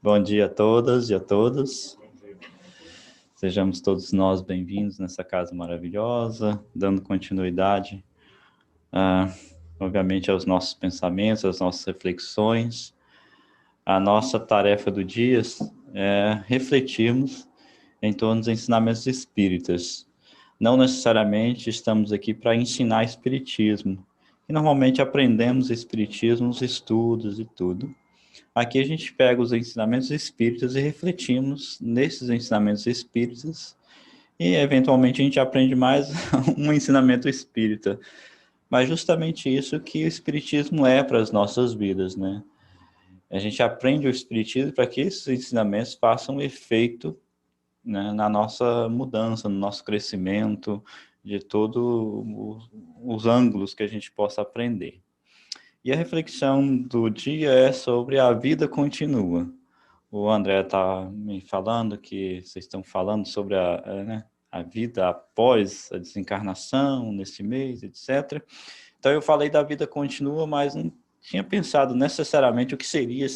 Bom dia a todas e a todos. Sejamos todos nós bem-vindos nessa casa maravilhosa, dando continuidade, obviamente, aos nossos pensamentos, às nossas reflexões. A nossa tarefa do dia é refletirmos em torno dos ensinamentos espíritas. Não necessariamente estamos aqui para ensinar espiritismo, e normalmente aprendemos espiritismo nos estudos e tudo. Aqui a gente pega os ensinamentos espíritas e refletimos nesses ensinamentos espíritas e, eventualmente, a gente aprende mais um ensinamento espírita. Mas justamente isso que o espiritismo é para as nossas vidas, né? A gente aprende o espiritismo para que esses ensinamentos façam efeito, né, na nossa mudança, no nosso crescimento, de todos os ângulos que a gente possa aprender. E a reflexão do dia é sobre a vida continua. O André está me falando que vocês estão falando sobre a vida após a desencarnação, nesse mês, etc. Então eu falei da vida continua, mas não tinha pensado necessariamente o que seria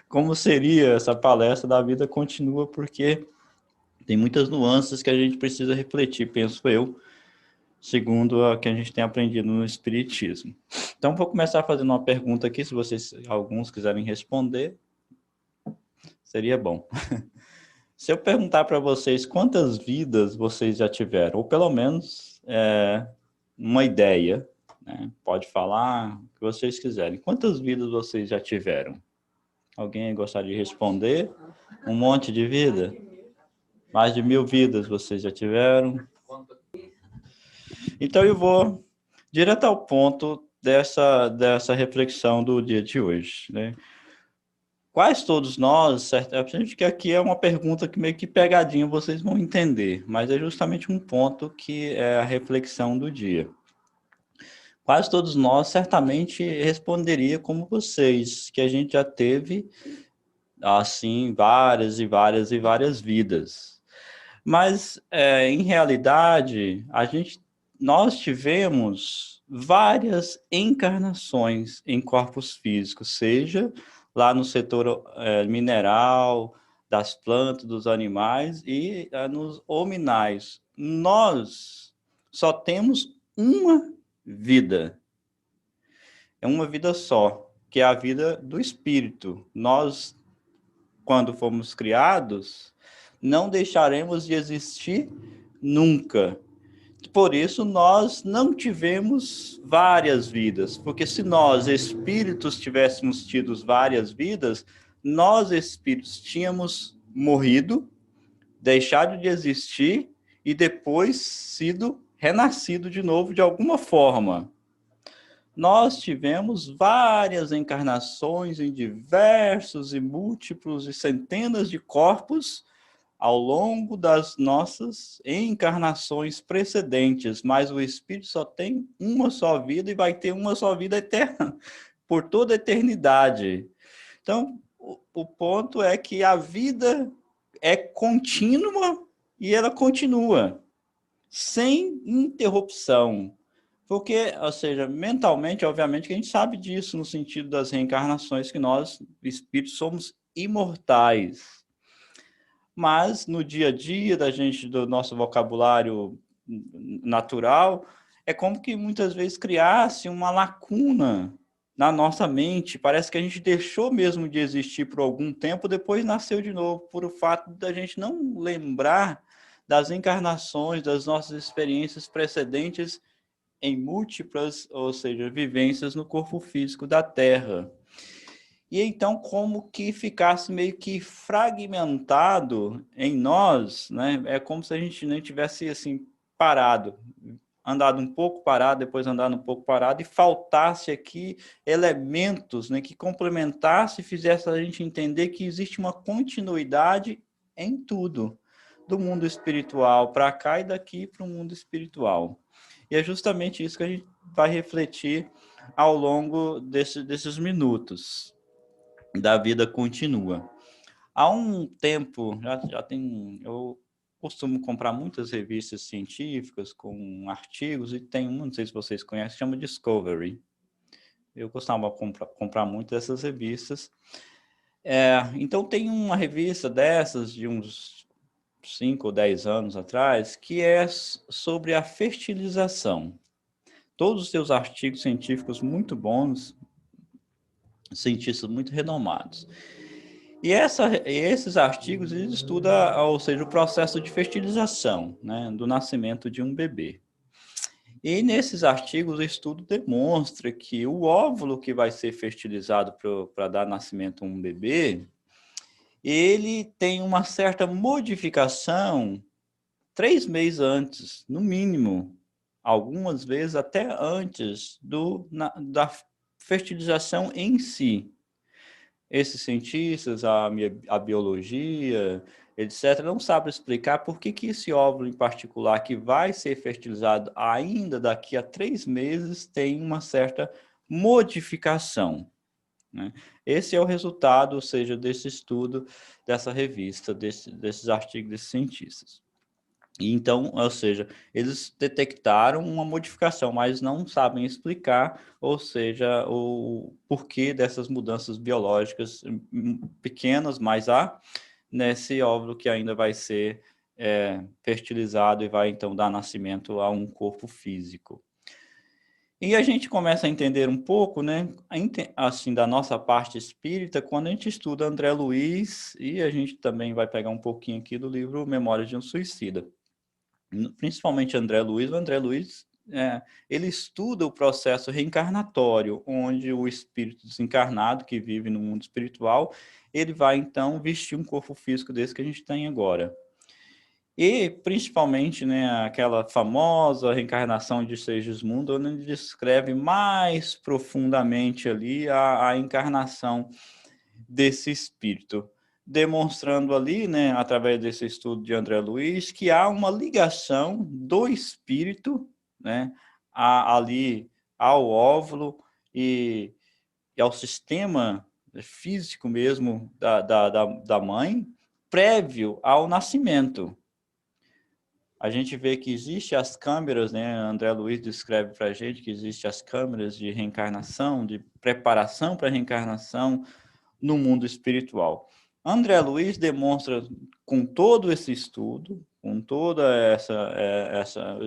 como seria essa palestra da vida continua, porque tem muitas nuances que a gente precisa refletir, penso eu, segundo o que a gente tem aprendido no Espiritismo. Então, vou começar fazendo uma pergunta aqui, se vocês, alguns quiserem responder, seria bom. Se eu perguntar para vocês quantas vidas vocês já tiveram, ou pelo menos uma ideia, né? Pode falar o que vocês quiserem. Quantas vidas vocês já tiveram? Alguém gostaria de responder? Um monte de vida? Mais de 1000 vidas vocês já tiveram? Então eu vou direto ao ponto dessa reflexão do dia de hoje, né? Quais todos nós, certo? Eu acredito que aqui é uma pergunta que meio que pegadinha vocês vão entender, mas é justamente um ponto que é a reflexão do dia. Quase todos nós certamente responderia como vocês, que a gente já teve, assim, várias e várias e várias vidas. Mas, em realidade, nós tivemos várias encarnações em corpos físicos, seja lá no setor mineral, das plantas, dos animais e nos hominais. Nós só temos uma vida. É uma vida só, que é a vida do espírito. Nós, quando fomos criados, não deixaremos de existir nunca. Por isso, nós não tivemos várias vidas, porque se nós, espíritos, tivéssemos tido várias vidas, nós, espíritos, tínhamos morrido, deixado de existir e depois sido renascido de novo de alguma forma. Nós tivemos várias encarnações em diversos e múltiplos e centenas de corpos ao longo das nossas encarnações precedentes, mas o espírito só tem uma só vida e vai ter uma só vida eterna, por toda a eternidade. Então, o ponto é que a vida é contínua e ela continua, sem interrupção. Porque, ou seja, mentalmente, obviamente, que a gente sabe disso no sentido das reencarnações, que nós, espíritos, somos imortais. Mas no dia a dia da gente, do nosso vocabulário natural, é como que muitas vezes criasse uma lacuna na nossa mente. Parece que a gente deixou mesmo de existir por algum tempo, depois nasceu de novo, por o fato da gente não lembrar das encarnações, das nossas experiências precedentes em múltiplas, ou seja, vivências no corpo físico da Terra. E então, como que ficasse meio que fragmentado em nós, né? É como se a gente nem tivesse, assim, parado, andado um pouco parado, depois andado um pouco parado, e faltasse aqui elementos, né, que complementasse e fizesse a gente entender que existe uma continuidade em tudo, do mundo espiritual para cá e daqui para o mundo espiritual. E é justamente isso que a gente vai refletir ao longo desses minutos. Da vida continua. Há um tempo, já tem, eu costumo comprar muitas revistas científicas com artigos, e tem uma, não sei se vocês conhecem, chama Discovery. Eu costumava comprar muito dessas revistas. Então tem uma revista dessas, de uns 5 ou 10 anos atrás, que é sobre a fertilização. Todos os seus artigos científicos muito bons, cientistas muito renomados. E esses artigos eles estudam, ou seja, o processo de fertilização, né, do nascimento de um bebê. E nesses artigos o estudo demonstra que o óvulo que vai ser fertilizado para dar nascimento a um bebê, ele tem uma certa modificação 3 meses antes, no mínimo, algumas vezes até antes da fertilização em si. Esses cientistas, a biologia, etc., não sabem explicar por que esse óvulo em particular, que vai ser fertilizado ainda daqui a 3 meses, tem uma certa modificação, né? Esse é o resultado, ou seja, desse estudo, dessa revista, desses artigos desses cientistas. E então, ou seja, eles detectaram uma modificação, mas não sabem explicar, ou seja, o porquê dessas mudanças biológicas pequenas, mas há nesse óvulo que ainda vai ser fertilizado e vai então dar nascimento a um corpo físico. E a gente começa a entender um pouco, né, assim, da nossa parte espírita, quando a gente estuda André Luiz, e a gente também vai pegar um pouquinho aqui do livro Memórias de um Suicida. Principalmente André Luiz. O André Luiz, ele estuda o processo reencarnatório, onde o espírito desencarnado, que vive no mundo espiritual, ele vai, então, vestir um corpo físico desse que a gente tem agora. E, principalmente, né, aquela famosa reencarnação de Segismundo, onde ele descreve mais profundamente ali a encarnação desse espírito, demonstrando ali, né, através desse estudo de André Luiz, que há uma ligação do espírito, né, ali ao óvulo e ao sistema físico mesmo da mãe, prévio ao nascimento. A gente vê que existem as câmeras, né? André Luiz descreve para a gente que existem as câmeras de reencarnação, de preparação para a reencarnação no mundo espiritual. André Luiz demonstra, com todo esse estudo, com toda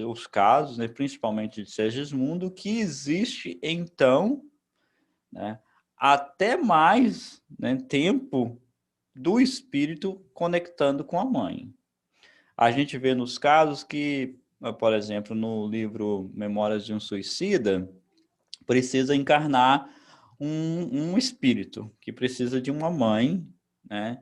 os casos, né, principalmente de Segismundo, que existe, então, né, até mais, né, tempo do espírito conectando com a mãe. A gente vê nos casos que, por exemplo, no livro Memórias de um Suicida, precisa encarnar um espírito que precisa de uma mãe, né?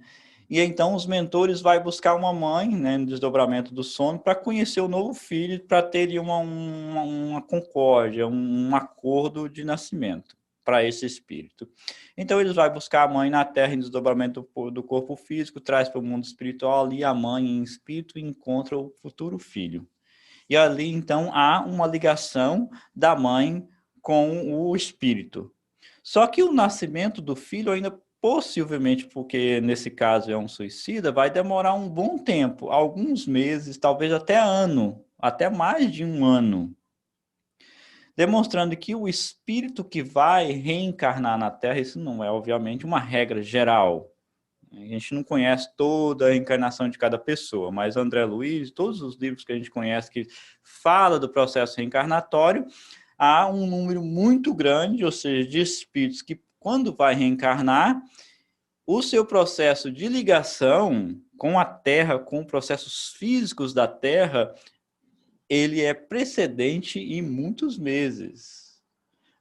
E então os mentores vai buscar uma mãe, né, no desdobramento do sono, para conhecer o novo filho, para ter uma concórdia, um acordo de nascimento para esse espírito. Então eles vai buscar a mãe na terra em desdobramento do corpo físico, traz para o mundo espiritual, ali a mãe em espírito encontra o futuro filho. E ali então há uma ligação da mãe com o espírito. Só que o nascimento do filho ainda possivelmente, porque nesse caso é um suicida, vai demorar um bom tempo, alguns meses, talvez até ano, até mais de um ano, demonstrando que o espírito que vai reencarnar na Terra, isso não é obviamente uma regra geral. A gente não conhece toda a reencarnação de cada pessoa, mas André Luiz, todos os livros que a gente conhece que fala do processo reencarnatório, há um número muito grande, ou seja, de espíritos que, quando vai reencarnar, o seu processo de ligação com a Terra, com processos físicos da Terra, ele é precedente em muitos meses.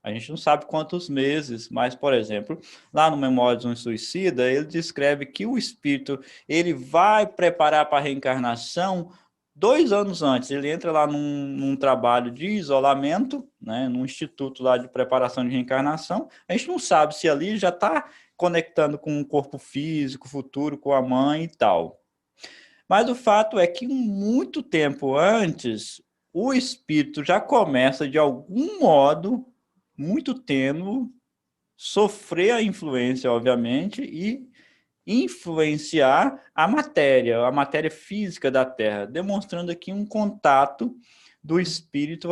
A gente não sabe quantos meses, mas, por exemplo, lá no Memórias de um Suicida, ele descreve que o espírito ele vai preparar para a reencarnação 2 anos antes. Ele entra lá num trabalho de isolamento, né, num instituto lá de preparação de reencarnação. A gente não sabe se ali já está conectando com o corpo físico, futuro, com a mãe e tal. Mas o fato é que muito tempo antes, o espírito já começa, de algum modo, muito tênue, sofrer a influência, obviamente, e influenciar a matéria física da Terra, demonstrando aqui um contato do espírito,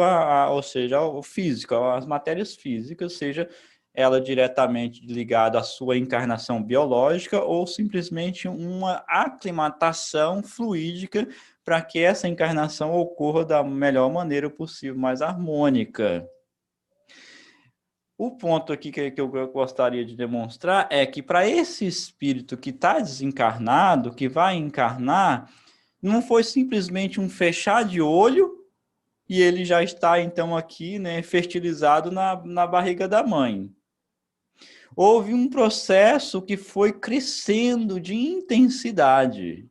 ou seja, ao físico, às matérias físicas, seja ela diretamente ligada à sua encarnação biológica ou simplesmente uma aclimatação fluídica para que essa encarnação ocorra da melhor maneira possível, mais harmônica. O ponto aqui que eu gostaria de demonstrar é que para esse espírito que está desencarnado, que vai encarnar, não foi simplesmente um fechar de olho e ele já está, então, aqui, né, fertilizado na barriga da mãe. Houve um processo que foi crescendo de intensidade,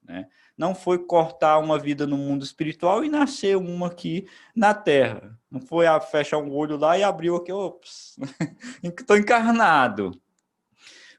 né? Não foi cortar uma vida no mundo espiritual e nascer uma aqui na Terra. Não foi fechar um olho lá e abriu aqui, ops, estou encarnado.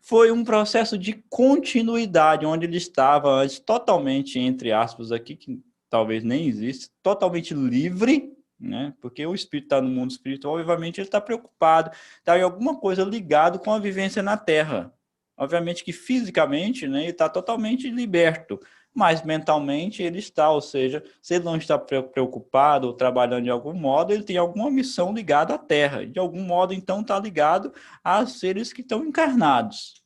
Foi um processo de continuidade, onde ele estava antes totalmente, entre aspas, aqui, que talvez nem existe, totalmente livre, né? Porque o espírito está no mundo espiritual, obviamente ele está preocupado, está em alguma coisa ligado com a vivência na Terra. Obviamente que fisicamente, né, ele está totalmente liberto, mas mentalmente ele está, ou seja, se ele não está preocupado ou trabalhando de algum modo, ele tem alguma missão ligada à Terra. De algum modo, então, está ligado a seres que estão encarnados.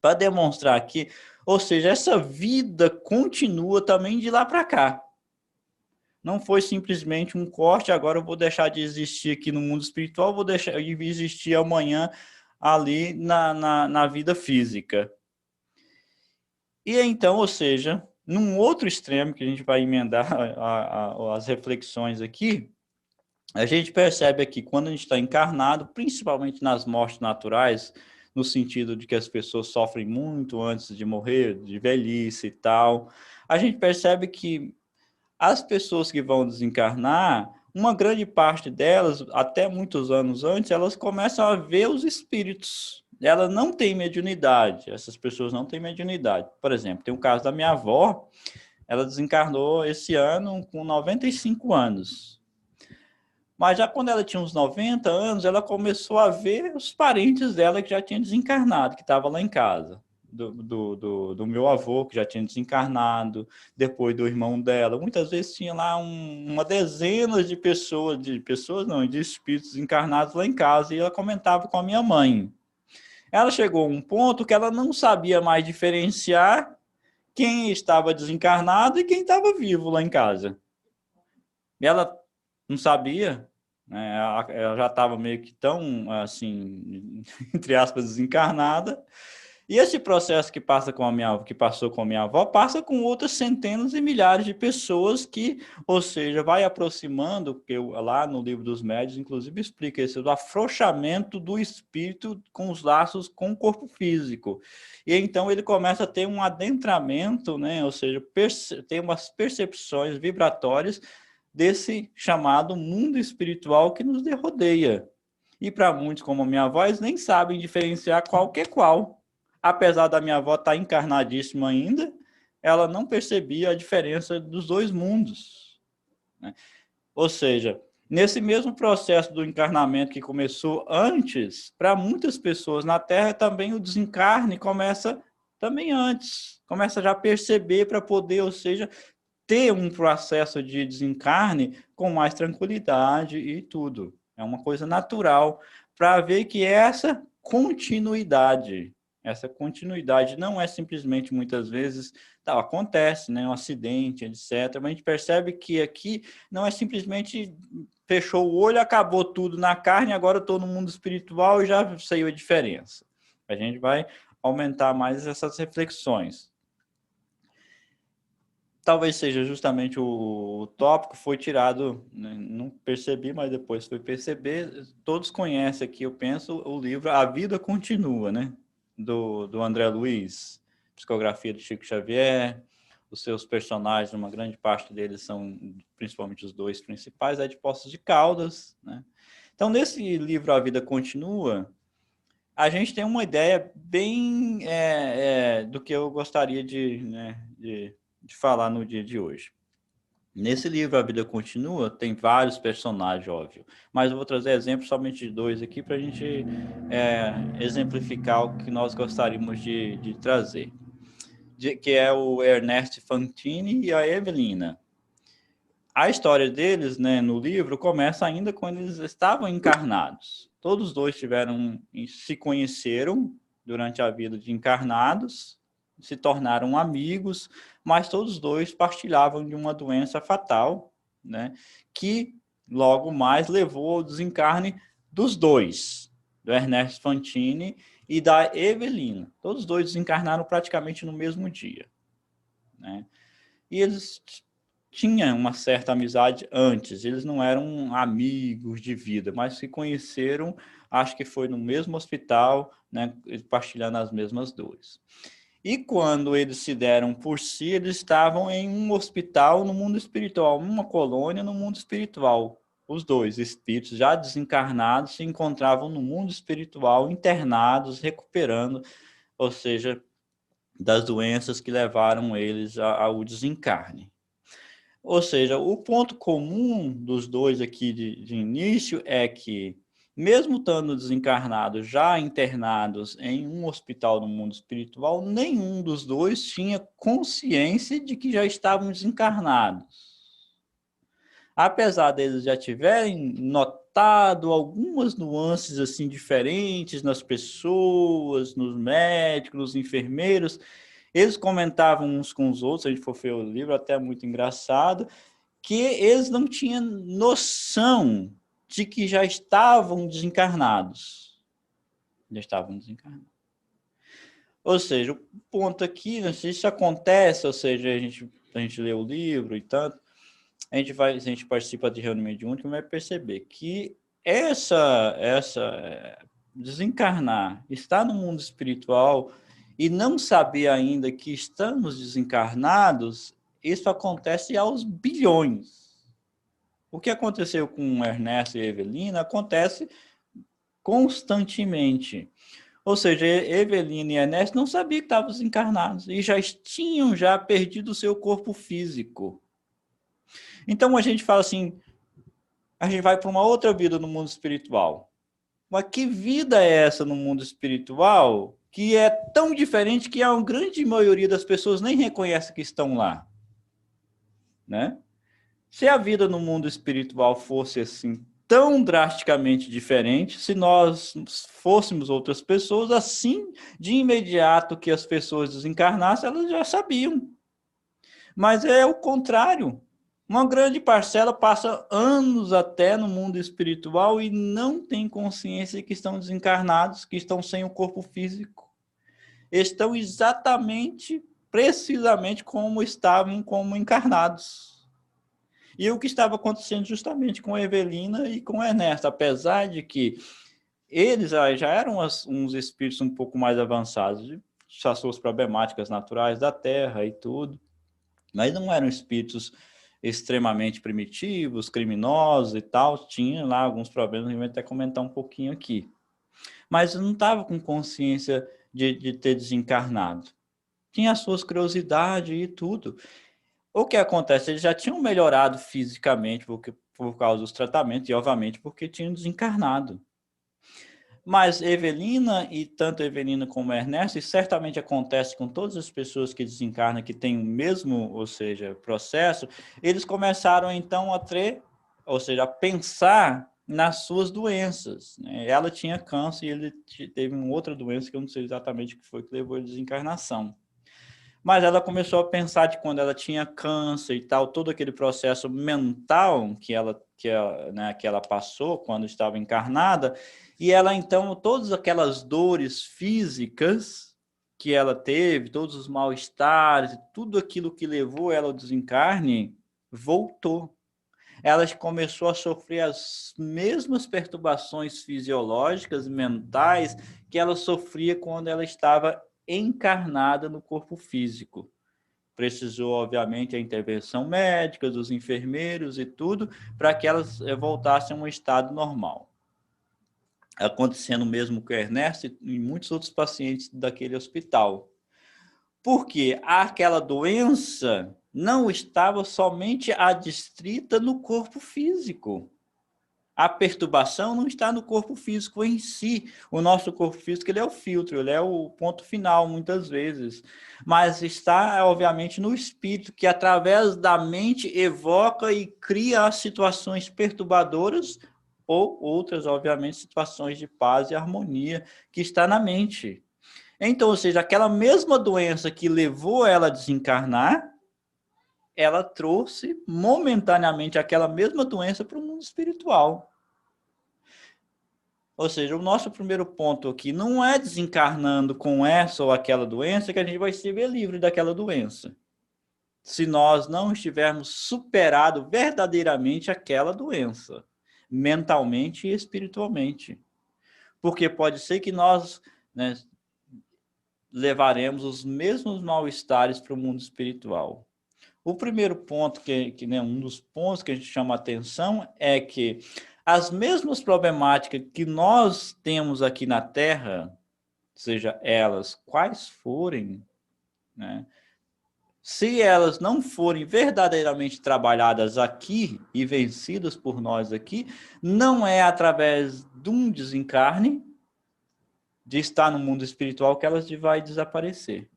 Para demonstrar aqui, ou seja, essa vida continua também de lá para cá. Não foi simplesmente um corte, agora eu vou deixar de existir aqui no mundo espiritual, vou deixar de existir amanhã ali na vida física. E então, ou seja, num outro extremo, que a gente vai emendar as reflexões aqui, a gente percebe aqui, quando a gente está encarnado, principalmente nas mortes naturais, no sentido de que as pessoas sofrem muito antes de morrer, de velhice e tal, a gente percebe que as pessoas que vão desencarnar, uma grande parte delas, até muitos anos antes, elas começam a ver os espíritos. Elas não têm mediunidade, essas pessoas não têm mediunidade. Por exemplo, tem o caso da minha avó, ela desencarnou esse ano com 95 anos. Mas já quando ela tinha uns 90 anos, ela começou a ver os parentes dela que já tinham desencarnado, que estavam lá em casa. Do meu avô, que já tinha desencarnado, depois do irmão dela. Muitas vezes tinha lá uma dezena de pessoas não, de espíritos encarnados lá em casa, e ela comentava com a minha mãe. Ela chegou a um ponto que ela não sabia mais diferenciar quem estava desencarnado e quem estava vivo lá em casa. E ela não sabia, né? Ela já estava meio que tão, assim, entre aspas, desencarnada. E esse processo que passou com a minha avó, passa com outras centenas e milhares de pessoas que, ou seja, vai aproximando, porque lá no livro dos médiuns, inclusive, explica isso, do afrouxamento do espírito com os laços com o corpo físico. E então ele começa a ter um adentramento, né? Ou seja, tem umas percepções vibratórias desse chamado mundo espiritual que nos rodeia. E para muitos, como a minha avó, eles nem sabem diferenciar qual que é qual. Apesar da minha avó estar encarnadíssima ainda, ela não percebia a diferença dos dois mundos, né? Ou seja, nesse mesmo processo do encarnamento que começou antes, para muitas pessoas na Terra também o desencarne começa também antes. Começa já a perceber para poder, ou seja, ter um processo de desencarne com mais tranquilidade e tudo. É uma coisa natural para ver que essa continuidade não é simplesmente, muitas vezes, acontece, né, um acidente, etc. Mas a gente percebe que aqui não é simplesmente fechou o olho, acabou tudo na carne, agora eu estou no mundo espiritual e já saiu a diferença. A gente vai aumentar mais essas reflexões. Talvez seja justamente o tópico, foi tirado, né? Não percebi, mas depois fui perceber. Todos conhecem aqui, eu penso, o livro A Vida Continua, né? Do André Luiz, psicografia de Chico Xavier. Os seus personagens, uma grande parte deles são, principalmente os dois principais, é de Poços de Caldas, né? Então, nesse livro A Vida Continua, a gente tem uma ideia bem do que eu gostaria de falar no dia de hoje. Nesse livro A Vida Continua, tem vários personagens, óbvio, mas eu vou trazer exemplos somente de dois aqui para a gente exemplificar o que nós gostaríamos de trazer, que é o Ernest Fantini e a Evelina. A história deles, né, no livro, começa ainda quando eles estavam encarnados. Todos os dois se conheceram durante a vida de encarnados, se tornaram amigos, mas todos os dois partilhavam de uma doença fatal, né, que logo mais levou ao desencarne dos dois, do Ernesto Fantini e da Evelina. Todos os dois desencarnaram praticamente no mesmo dia, né? E eles tinham uma certa amizade antes, eles não eram amigos de vida, mas se conheceram, acho que foi no mesmo hospital, né, partilhando as mesmas dores. E quando eles se deram por si, eles estavam em um hospital no mundo espiritual, uma colônia no mundo espiritual. Os dois espíritos já desencarnados se encontravam no mundo espiritual, internados, recuperando, ou seja, das doenças que levaram eles ao desencarne. Ou seja, o ponto comum dos dois aqui de início é que, mesmo estando desencarnados, já internados em um hospital no mundo espiritual, nenhum dos dois tinha consciência de que já estavam desencarnados. Apesar deles já tiverem notado algumas nuances assim diferentes nas pessoas, nos médicos, nos enfermeiros, eles comentavam uns com os outros, se a gente for ver o livro, até muito engraçado, que eles não tinham noção de que já estavam desencarnados. Já estavam desencarnados. Ou seja, o ponto aqui, né, se isso acontece, ou seja, a gente lê o livro e tanto, a gente participa de reunião mediúnica, vai perceber que desencarnar, estar no mundo espiritual e não saber ainda que estamos desencarnados, isso acontece aos bilhões. O que aconteceu com Ernesto e Evelina acontece constantemente. Ou seja, Evelina e Ernesto não sabiam que estavam desencarnados e já tinham perdido o seu corpo físico. Então a gente fala assim, a gente vai para uma outra vida no mundo espiritual. Mas que vida é essa no mundo espiritual que é tão diferente que a grande maioria das pessoas nem reconhece que estão lá, né? Se a vida no mundo espiritual fosse assim tão drasticamente diferente, se nós fôssemos outras pessoas, assim, de imediato que as pessoas desencarnassem, elas já sabiam. Mas é o contrário. Uma grande parcela passa anos até no mundo espiritual e não tem consciência que estão desencarnados, que estão sem o corpo físico. Estão exatamente, precisamente como estavam como encarnados. E o que estava acontecendo justamente com a Evelina e com o Ernesto, apesar de que eles já eram uns espíritos um pouco mais avançados, de suas problemáticas naturais da Terra e tudo, mas não eram espíritos extremamente primitivos, criminosos e tal, tinha lá alguns problemas, a gente vai até comentar um pouquinho aqui. Mas não estava com consciência de ter desencarnado. Tinha as suas curiosidades e tudo. O que acontece? Eles já tinham melhorado fisicamente por causa dos tratamentos e, obviamente, porque tinham desencarnado. Mas Evelina, e tanto Evelina como Ernesto, e certamente acontece com todas as pessoas que desencarnam, que têm o mesmo, ou seja, processo, eles começaram então a pensar nas suas doenças, né? Ela tinha câncer e ele teve uma outra doença que eu não sei exatamente o que foi que levou à desencarnação. Mas ela começou a pensar de quando ela tinha câncer e tal, todo aquele processo mental que ela passou quando estava encarnada, e ela então, todas aquelas dores físicas que ela teve, todos os mal-estares, tudo aquilo que levou ela ao desencarne, voltou. Ela começou a sofrer as mesmas perturbações fisiológicas, mentais, que ela sofria quando ela estava encarnada no corpo físico. Precisou, obviamente, a intervenção médica, dos enfermeiros e tudo, para que elas voltassem a um estado normal. Acontecendo mesmo com o Ernesto e muitos outros pacientes daquele hospital. Porque aquela doença não estava somente adstrita no corpo físico. A perturbação não está no corpo físico em si. O nosso corpo físico ele é o filtro, ele é o ponto final, muitas vezes. Mas está, obviamente, no espírito, que através da mente evoca e cria as situações perturbadoras ou outras, obviamente, situações de paz e harmonia que está na mente. Então, ou seja, aquela mesma doença que levou ela a desencarnar, ela trouxe momentaneamente aquela mesma doença para o mundo espiritual. Ou seja, o nosso primeiro ponto aqui não é desencarnando com essa ou aquela doença que a gente vai se ver livre daquela doença. Se nós não estivermos superado verdadeiramente aquela doença, mentalmente e espiritualmente. Porque pode ser que nós, né, levaremos os mesmos mal-estares para o mundo espiritual. O primeiro ponto, né, um dos pontos que a gente chama a atenção é que as mesmas problemáticas que nós temos aqui na Terra, seja elas quais forem, né, se elas não forem verdadeiramente trabalhadas aqui e vencidas por nós aqui, não é através de um desencarne, de estar no mundo espiritual, que elas vai desaparecer.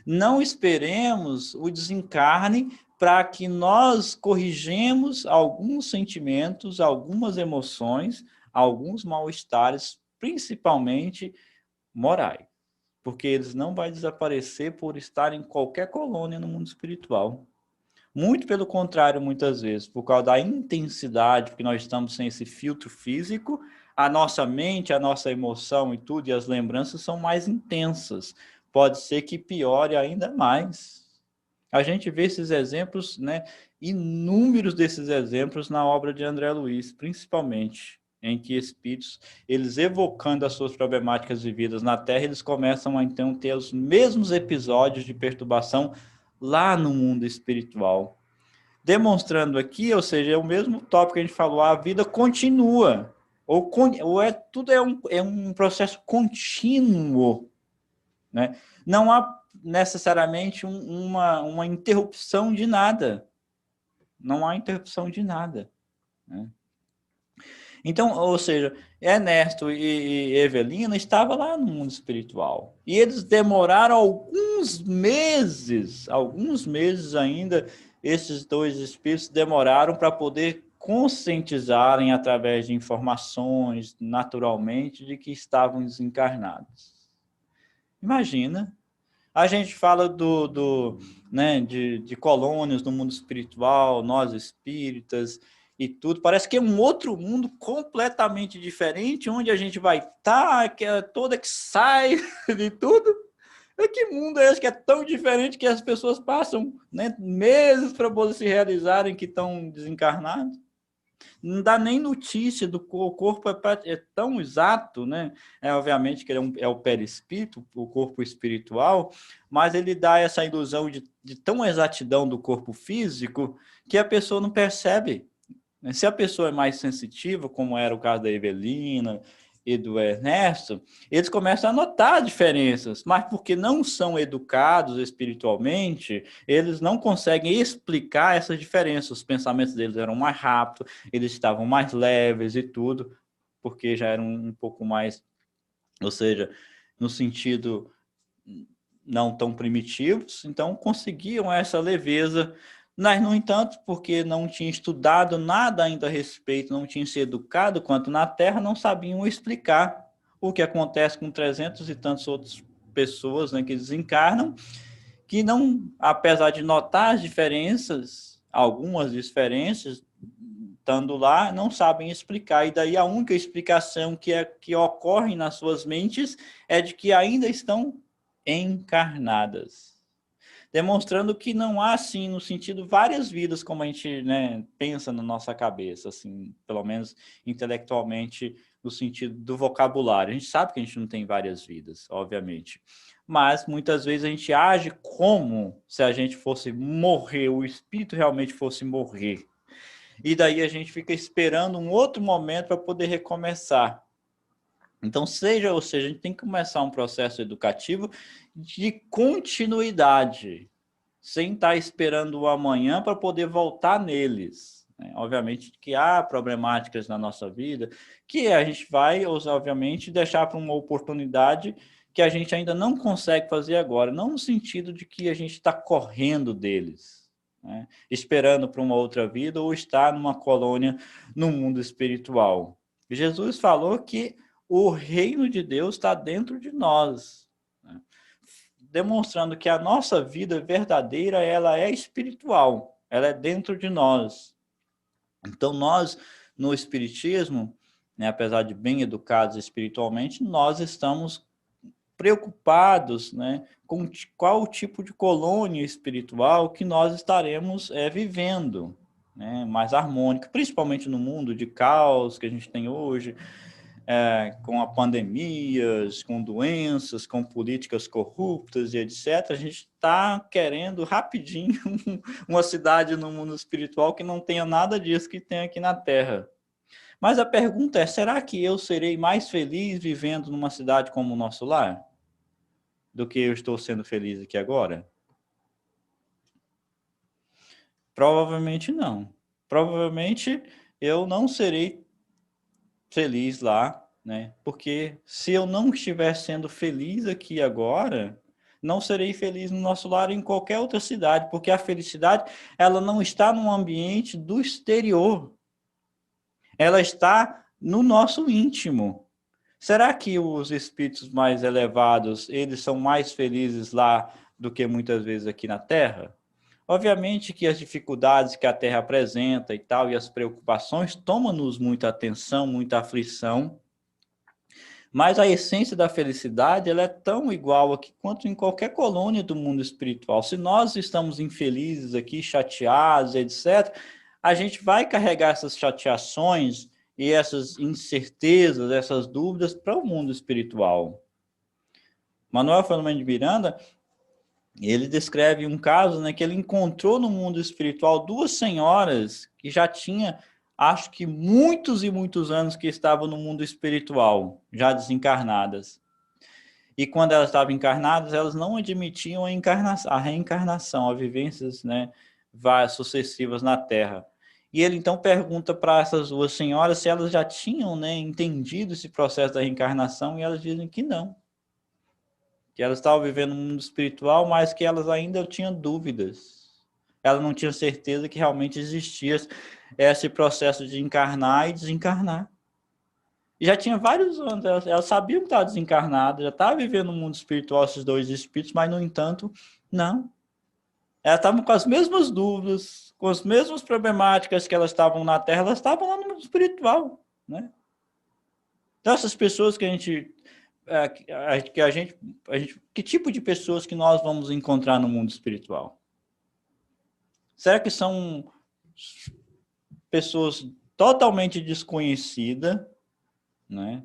Não esperemos o desencarne para que nós corrigemos alguns sentimentos, algumas emoções, alguns mal-estares, principalmente morais, porque eles não vão desaparecer por estar em qualquer colônia no mundo espiritual. Muito pelo contrário, muitas vezes, por causa da intensidade, porque nós estamos sem esse filtro físico, a nossa mente, a nossa emoção e tudo, e as lembranças são mais intensas. Pode ser que piore ainda mais. A gente vê esses exemplos, né, inúmeros desses exemplos na obra de André Luiz, principalmente, em que espíritos, eles evocando as suas problemáticas vividas na Terra, eles começam a então ter os mesmos episódios de perturbação lá no mundo espiritual. Demonstrando aqui, ou seja, é o mesmo tópico que a gente falou, a vida continua. Tudo é um processo contínuo, né? Não há necessariamente uma interrupção de nada. Não há interrupção de nada, né? Então, ou seja, Ernesto e Evelina estavam lá no mundo espiritual. E eles demoraram alguns meses ainda, esses dois espíritos demoraram para poder conscientizarem através de informações, naturalmente, de que estavam desencarnados. Imagina, a gente fala né, de colônias no mundo espiritual, nós espíritas e tudo. Parece que é um outro mundo completamente diferente, onde a gente vai estar, que é toda que sai de tudo. Que mundo é esse que é tão diferente que as pessoas passam, né, meses para poder se realizarem que estão desencarnados? Não dá nem notícia do corpo, o corpo é tão exato, né? Obviamente que ele é o perispírito, o corpo espiritual, mas ele dá essa ilusão de tão exatidão do corpo físico que a pessoa não percebe. Se a pessoa é mais sensitiva, como era o caso da Evelina e do Ernesto, eles começam a notar diferenças, mas porque não são educados espiritualmente, eles não conseguem explicar essas diferenças. Os pensamentos deles eram mais rápidos, eles estavam mais leves e tudo, porque já eram um pouco mais, ou seja, no sentido não tão primitivos, então conseguiam essa leveza. Mas, no entanto, porque não tinham estudado nada ainda a respeito, não tinham se educado quanto na Terra, não sabiam explicar o que acontece com 300 e tantas outras pessoas, né, que desencarnam, que não, apesar de notar as diferenças, algumas diferenças, estando lá, não sabem explicar. E daí a única explicação que ocorre nas suas mentes é de que ainda estão encarnadas, demonstrando que não há, assim, no sentido, várias vidas, como a gente, né, pensa na nossa cabeça, assim, pelo menos intelectualmente, no sentido do vocabulário. A gente sabe que a gente não tem várias vidas, obviamente, mas muitas vezes a gente age como se a gente fosse morrer, o espírito realmente fosse morrer. E daí a gente fica esperando um outro momento para poder recomeçar. Então, ou seja, a gente tem que começar um processo educativo de continuidade, sem estar esperando o amanhã para poder voltar neles. Obviamente que há problemáticas na nossa vida que a gente vai, obviamente, deixar para uma oportunidade que a gente ainda não consegue fazer agora, não no sentido de que a gente está correndo deles, né? Esperando para uma outra vida ou estar numa colônia no mundo espiritual. Jesus falou que o reino de Deus está dentro de nós, né? Demonstrando que a nossa vida verdadeira, ela é espiritual, ela é dentro de nós. Então, nós, no Espiritismo, né, apesar de bem educados espiritualmente, nós estamos preocupados, né, com qual tipo de colônia espiritual que nós estaremos vivendo, né, mais harmônica, principalmente no mundo de caos que a gente tem hoje, com a pandemias, com doenças, com políticas corruptas e etc. A gente está querendo rapidinho uma cidade no mundo espiritual que não tenha nada disso que tem aqui na Terra. Mas a pergunta é, será que eu serei mais feliz vivendo numa cidade como o nosso lar do que eu estou sendo feliz aqui agora? Provavelmente não. Provavelmente eu não serei feliz lá, né? Porque se eu não estiver sendo feliz aqui agora, não serei feliz no nosso lar em qualquer outra cidade, porque a felicidade, ela não está no ambiente do exterior. Ela está no nosso íntimo. Será que os espíritos mais elevados, eles são mais felizes lá do que muitas vezes aqui na Terra? Obviamente que as dificuldades que a Terra apresenta e tal, e as preocupações, tomam-nos muita atenção, muita aflição, mas a essência da felicidade, ela é tão igual aqui quanto em qualquer colônia do mundo espiritual. Se nós estamos infelizes aqui, chateados, etc., a gente vai carregar essas chateações e essas incertezas, essas dúvidas para o mundo espiritual. Manuel Filomeno de Miranda, ele descreve um caso, né, que ele encontrou no mundo espiritual duas senhoras que já tinham, acho que muitos e muitos anos que estavam no mundo espiritual, já desencarnadas. E quando elas estavam encarnadas, elas não admitiam a reencarnação, a vivências, né, sucessivas na Terra. E ele então pergunta para essas duas senhoras se elas já tinham, né, entendido esse processo da reencarnação, e elas dizem que não. Que elas estavam vivendo um mundo espiritual, mas que elas ainda tinham dúvidas. Elas não tinham certeza que realmente existia esse processo de encarnar e desencarnar. E já tinha vários anos, elas sabiam que estava desencarnada, já estava vivendo no mundo espiritual esses dois espíritos, mas, no entanto, não. Elas estavam com as mesmas dúvidas, com as mesmas problemáticas que elas estavam na Terra, elas estavam lá no mundo espiritual, né? Então, essas pessoas que a gente que tipo de pessoas que nós vamos encontrar no mundo espiritual? Será que são pessoas totalmente desconhecidas, né,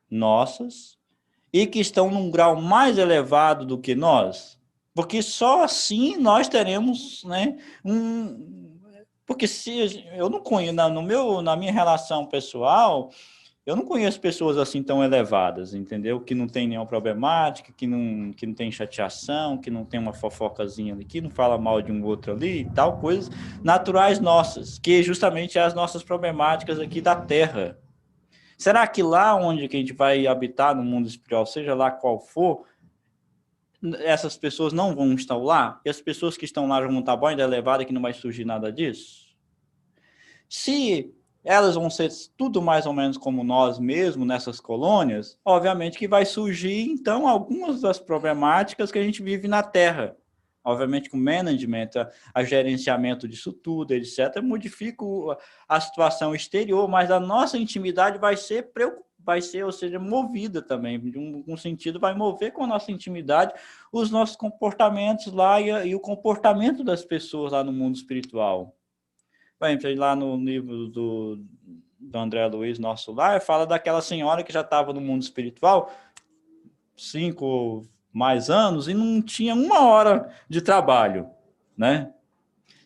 nossas, e que estão num grau mais elevado do que nós? Porque só assim nós teremos, né, porque se eu não conheço, na minha relação pessoal, eu não conheço pessoas assim tão elevadas, entendeu? Que não tem nenhuma problemática, que não tem chateação, que não tem uma fofocazinha ali, que não fala mal de um outro ali e tal, coisas naturais nossas, que justamente é as nossas problemáticas aqui da Terra. Será que lá onde que a gente vai habitar no mundo espiritual, seja lá qual for, essas pessoas não vão estar lá? E as pessoas que estão lá vão estar bom e elevada que não vai surgir nada disso? Se elas vão ser tudo mais ou menos como nós mesmos nessas colônias, obviamente que vai surgir, então, algumas das problemáticas que a gente vive na Terra. Obviamente, com o management, a gerenciamento disso tudo, etc., modifica a situação exterior, mas a nossa intimidade vai ser, ou seja, movida também, de um sentido, vai mover com a nossa intimidade os nossos comportamentos lá e o comportamento das pessoas lá no mundo espiritual. Por exemplo, lá no livro do André Luiz, Nosso Lar, fala daquela senhora que já estava no mundo espiritual 5 mais anos e não tinha 1 hora de trabalho, né?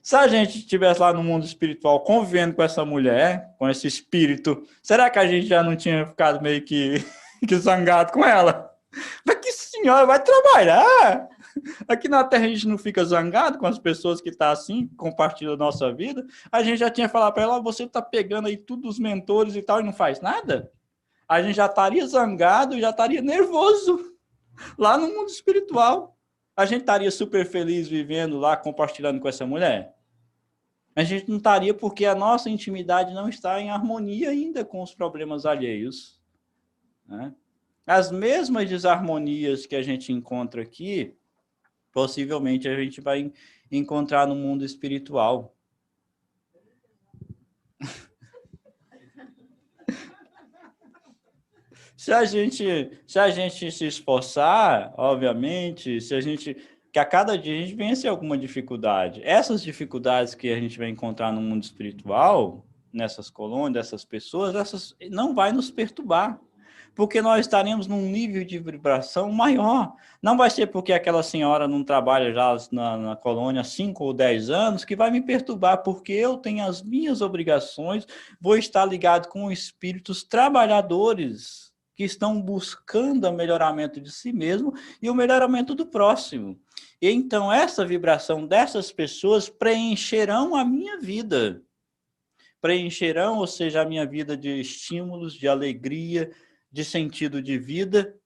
Se a gente estivesse lá no mundo espiritual convivendo com essa mulher, com esse espírito, será que a gente já não tinha ficado meio que zangado com ela? Mas que senhora vai trabalhar? Aqui na Terra a gente não fica zangado com as pessoas que estão assim, compartilham a nossa vida. A gente já tinha falado para ela, você está pegando aí tudo os mentores e tal e não faz nada? A gente já estaria zangado, já estaria nervoso lá no mundo espiritual. A gente estaria super feliz vivendo lá, compartilhando com essa mulher? A gente não estaria porque a nossa intimidade não está em harmonia ainda com os problemas alheios, né? As mesmas desarmonias que a gente encontra aqui, possivelmente a gente vai encontrar no mundo espiritual. Se a gente se esforçar, obviamente, que a cada dia a gente vence alguma dificuldade. Essas dificuldades que a gente vai encontrar no mundo espiritual, nessas colônias, dessas pessoas, essas não vai nos perturbar, porque nós estaremos num nível de vibração maior. Não vai ser porque aquela senhora não trabalha já na colônia há 5 ou 10 anos que vai me perturbar, porque eu tenho as minhas obrigações, vou estar ligado com espíritos trabalhadores que estão buscando o melhoramento de si mesmo e o melhoramento do próximo. E então essa vibração dessas pessoas preencherão a minha vida. Preencherão, ou seja, a minha vida de estímulos, de alegria, de sentido de vida,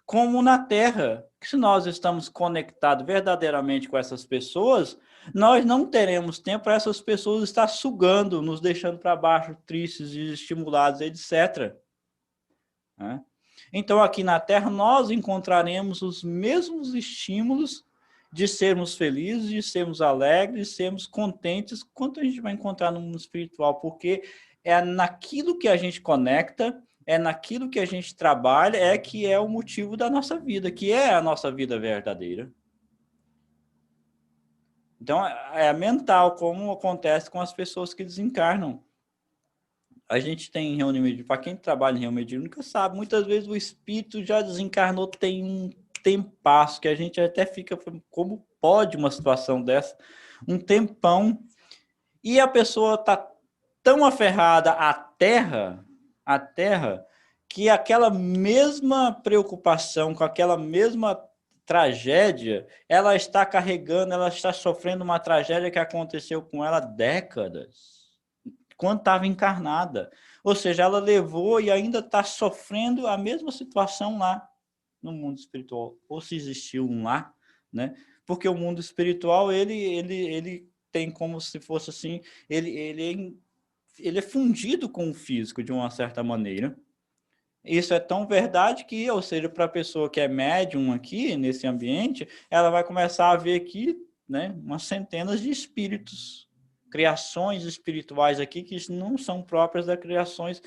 como na Terra. Se nós estamos conectados verdadeiramente com essas pessoas, nós não teremos tempo para essas pessoas estar sugando, nos deixando para baixo, tristes, desestimulados, etc. Então, aqui na Terra, nós encontraremos os mesmos estímulos de sermos felizes, de sermos alegres, de sermos contentes, quanto a gente vai encontrar no mundo espiritual, porque é naquilo que a gente conecta, é naquilo que a gente trabalha, é que é o motivo da nossa vida, que é a nossa vida verdadeira. Então, é mental, como acontece com as pessoas que desencarnam. A gente tem reunião mediúnica, para quem trabalha em reunião mediúnica sabe, muitas vezes o espírito já desencarnou, tem um tempasso, que a gente até fica, como pode uma situação dessa? Um tempão, e a pessoa está tão aferrada à terra, que aquela mesma preocupação, com aquela mesma tragédia, ela está carregando, ela está sofrendo uma tragédia que aconteceu com ela há décadas, quando estava encarnada. Ou seja, ela levou e ainda está sofrendo a mesma situação lá no mundo espiritual, ou se existiu um lá, né? Porque o mundo espiritual, ele tem como se fosse assim, ele é fundido com o físico de uma certa maneira. Isso é tão verdade que, ou seja, para a pessoa que é médium aqui, nesse ambiente, ela vai começar a ver aqui, né, umas centenas de espíritos, criações espirituais aqui que não são próprias das criações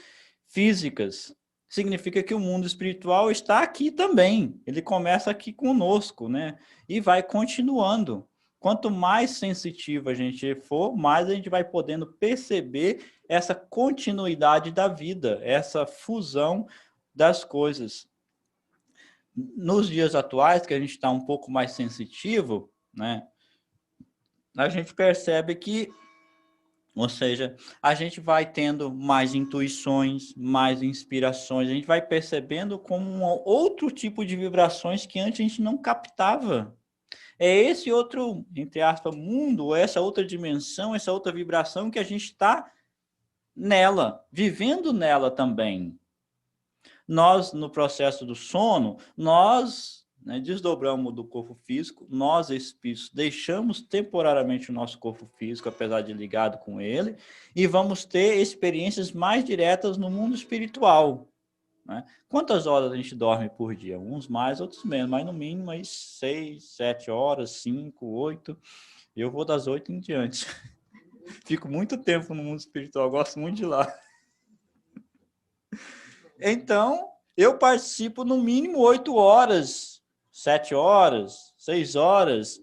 físicas. Significa que o mundo espiritual está aqui também. Ele começa aqui conosco, né? E vai continuando. Quanto mais sensitivo a gente for, mais a gente vai podendo perceber essa continuidade da vida, essa fusão das coisas. Nos dias atuais, que a gente está um pouco mais sensitivo, né? A gente percebe que, ou seja, a gente vai tendo mais intuições, mais inspirações, a gente vai percebendo como um outro tipo de vibrações que antes a gente não captava. É esse outro, entre aspas, mundo, essa outra dimensão, essa outra vibração que a gente está nela, vivendo nela também. Nós, no processo do sono, nós, né, desdobramos do corpo físico, nós, espíritos, deixamos temporariamente o nosso corpo físico, apesar de ligado com ele, e vamos ter experiências mais diretas no mundo espiritual. Né? Quantas horas a gente dorme por dia? Uns mais, outros menos, mas no mínimo aí 6, 7 horas, 5, 8. Eu vou das 8 em diante. Fico muito tempo no mundo espiritual, gosto muito de lá. Então, eu participo no mínimo 8 horas, 7 horas, 6 horas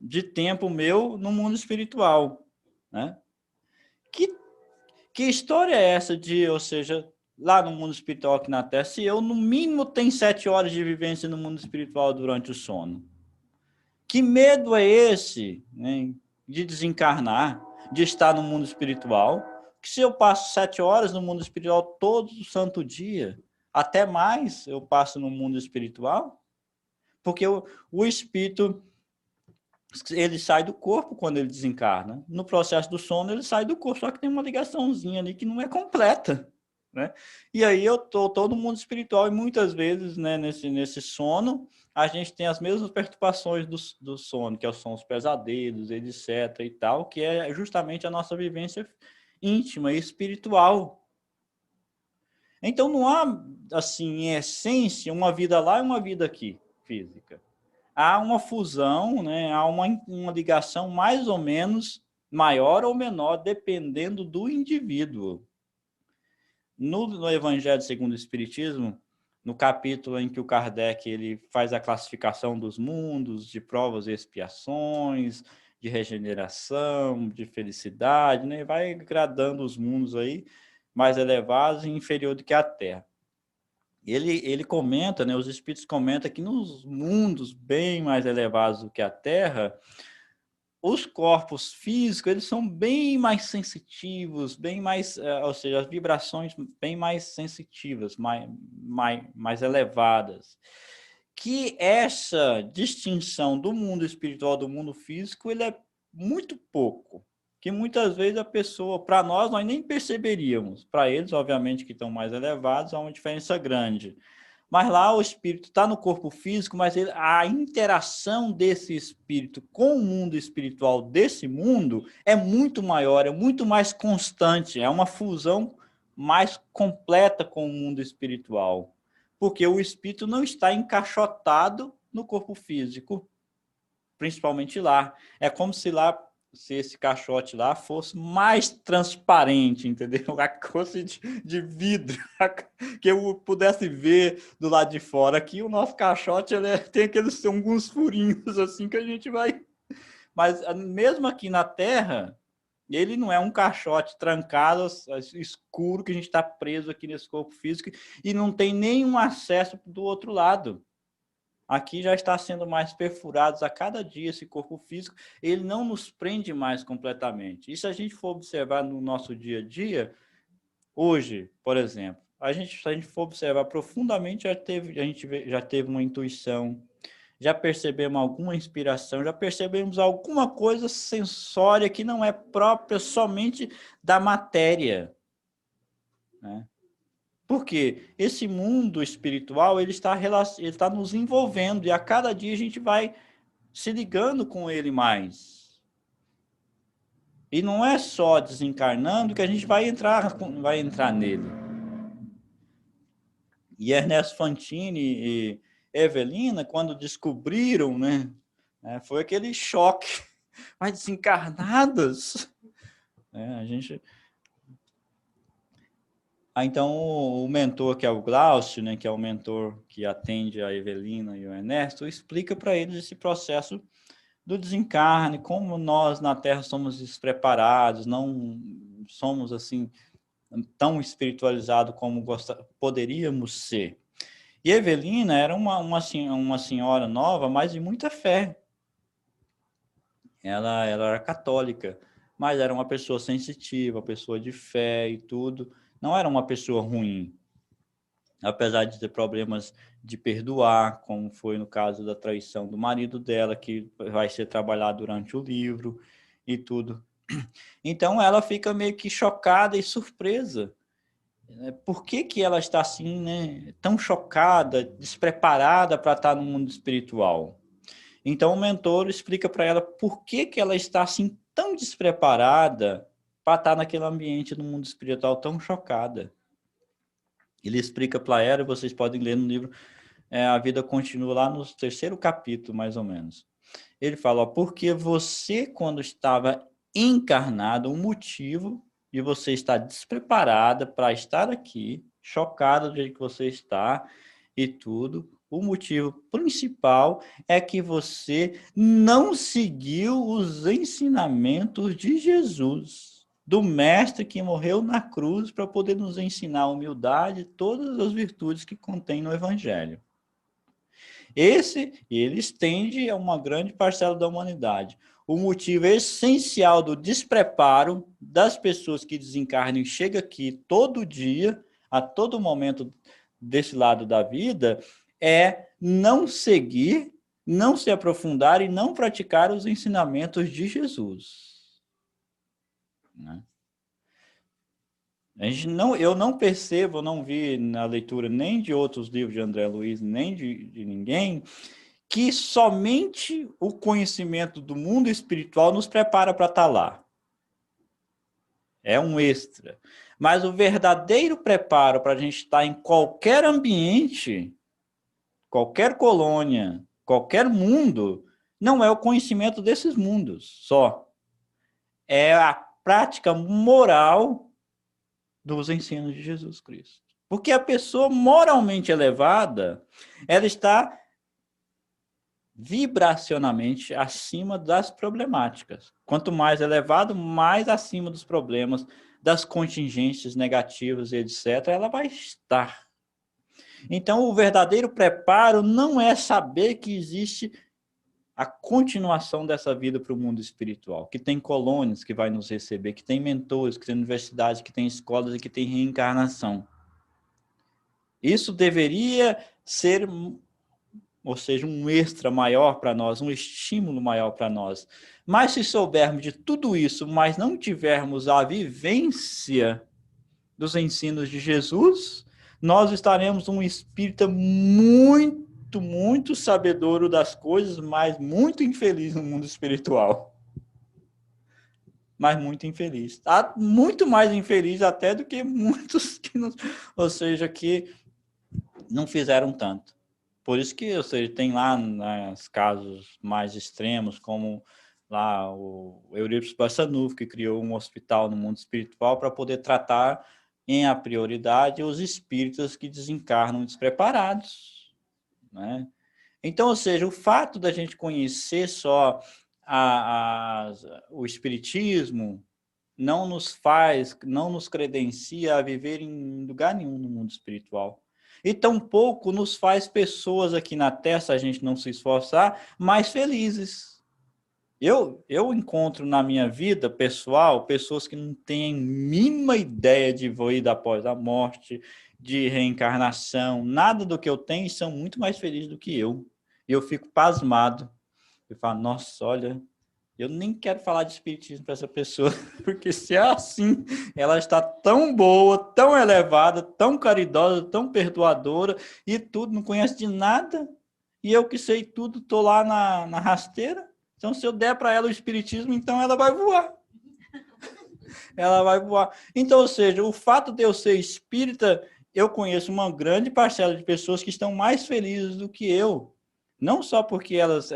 de tempo meu no mundo espiritual. Né? Que história é essa de, ou seja, lá no mundo espiritual aqui na Terra, se eu no mínimo tenho 7 horas de vivência no mundo espiritual durante o sono? Que medo é esse, né, de desencarnar, de estar no mundo espiritual? Que se eu passo 7 horas no mundo espiritual todo santo dia, até mais eu passo no mundo espiritual? Porque o espírito, ele sai do corpo quando ele desencarna. No processo do sono, ele sai do corpo, só que tem uma ligaçãozinha ali que não é completa. né? E aí eu tô todo mundo espiritual e muitas vezes, né, nesse sono, a gente tem as mesmas perturbações do sono, que são os pesadelos, etc. e tal, que é justamente a nossa vivência íntima e espiritual. Então não há, assim, em essência, uma vida lá e uma vida aqui, física. Há uma fusão, né? Há uma ligação mais ou menos maior ou menor, dependendo do indivíduo. No Evangelho segundo o Espiritismo, no capítulo em que o Kardec ele faz a classificação dos mundos, de provas e expiações, de regeneração, de felicidade, né? Vai gradando os mundos aí, mais elevados e inferior do que a Terra. Ele comenta, né, os espíritos comentam que nos mundos bem mais elevados do que a Terra, os corpos físicos eles são bem mais sensitivos, bem mais, ou seja, as vibrações bem mais sensitivas, mais elevadas. Que essa distinção do mundo espiritual do mundo físico ele é muito pouco. Que muitas vezes a pessoa, para nós nem perceberíamos. Para eles, obviamente, que estão mais elevados, há uma diferença grande. Mas lá o espírito está no corpo físico, mas a interação desse espírito com o mundo espiritual desse mundo é muito maior, é muito mais constante, é uma fusão mais completa com o mundo espiritual. Porque o espírito não está encaixotado no corpo físico, principalmente lá. É como se lá, se esse caixote lá fosse mais transparente, entendeu? A coisa de vidro, que eu pudesse ver do lado de fora. Aqui o nosso caixote tem aqueles alguns furinhos assim que a gente vai... Mas mesmo aqui na Terra, ele não é um caixote trancado, escuro, que a gente está preso aqui nesse corpo físico e não tem nenhum acesso do outro lado. Aqui já está sendo mais perfurados a cada dia esse corpo físico, ele não nos prende mais completamente. E se a gente for observar no nosso dia a dia, hoje, por exemplo, se a gente for observar profundamente, a gente já teve uma intuição, já percebemos alguma inspiração, já percebemos alguma coisa sensória que não é própria somente da matéria, né? Porque esse mundo espiritual ele está nos envolvendo e a cada dia a gente vai se ligando com ele mais. E não é só desencarnando que a gente vai entrar nele. E Ernesto Fantini e Evelina, quando descobriram, né, foi aquele choque. Mas desencarnadas? A gente... Então, o mentor, que é o Glaucio, né, que é o mentor que atende a Evelina e o Ernesto, explica para eles esse processo do desencarne, como nós na Terra somos despreparados, não somos assim tão espiritualizados como poderíamos ser. E Evelina era uma senhora nova, mas de muita fé. Ela era católica, mas era uma pessoa sensitiva, pessoa de fé e tudo. Não era uma pessoa ruim, apesar de ter problemas de perdoar, como foi no caso da traição do marido dela, que vai ser trabalhado durante o livro e tudo. Então ela fica meio que chocada e surpresa. Por que ela está assim, né, tão chocada, despreparada para estar no mundo espiritual? Então o mentor explica para ela por que ela está assim tão despreparada para estar naquele ambiente do mundo espiritual tão chocada. Ele explica para ela, e vocês podem ler no livro, A Vida Continua, lá no 3º capítulo, mais ou menos. Ele fala, ó, porque você, quando estava encarnado, um motivo de você estar despreparada para estar aqui, chocada do jeito que você está e tudo, o motivo principal é que você não seguiu os ensinamentos de Jesus, do mestre que morreu na cruz para poder nos ensinar a humildade e todas as virtudes que contém no Evangelho. Ele estende a uma grande parcela da humanidade. O motivo essencial do despreparo das pessoas que desencarnam e chegam aqui todo dia, a todo momento desse lado da vida, é não seguir, não se aprofundar e não praticar os ensinamentos de Jesus. Né? Eu não percebo, não vi na leitura nem de outros livros de André Luiz, nem de ninguém, que somente o conhecimento do mundo espiritual nos prepara para estar lá. É um extra. Mas o verdadeiro preparo para a gente estar em qualquer ambiente, qualquer colônia, qualquer mundo, não é o conhecimento desses mundos só. É a prática moral dos ensinos de Jesus Cristo. Porque a pessoa moralmente elevada, ela está vibracionalmente acima das problemáticas. Quanto mais elevado, mais acima dos problemas, das contingências negativas e etc., ela vai estar. Então, o verdadeiro preparo não é saber que existe a continuação dessa vida para o mundo espiritual, que tem colônias que vai nos receber, que tem mentores, que tem universidades, que tem escolas e que tem reencarnação. Isso deveria ser, ou seja, um extra maior para nós, um estímulo maior para nós. Mas se soubermos de tudo isso, mas não tivermos a vivência dos ensinos de Jesus, nós estaremos um espírita muito sabedor das coisas, mas muito infeliz no mundo espiritual. Mas muito infeliz. Muito mais infeliz até do que muitos que não, ou seja, que não fizeram tanto. Por isso que, ou seja, tem lá nos casos mais extremos, como lá o Eurípides Barçanufo, que criou um hospital no mundo espiritual para poder tratar em a prioridade os espíritos que desencarnam despreparados, né? Então, ou seja, o fato da gente conhecer só o espiritismo não nos credencia a viver em lugar nenhum no mundo espiritual. E tampouco nos faz pessoas aqui na Terra, se a gente não se esforçar, mais felizes. Eu encontro na minha vida pessoal pessoas que não têm a mínima ideia de vida após a morte, de reencarnação, nada do que eu tenho, e são muito mais felizes do que eu. E eu fico pasmado. Eu falo, nossa, olha, eu nem quero falar de espiritismo para essa pessoa, porque se é assim, ela está tão boa, tão elevada, tão caridosa, tão perdoadora, e tudo, não conhece de nada, e eu que sei tudo, estou lá na rasteira. Então, se eu der para ela o espiritismo, então ela vai voar. Ela vai voar. Então, ou seja, o fato de eu ser espírita, eu conheço uma grande parcela de pessoas que estão mais felizes do que eu. Não só porque elas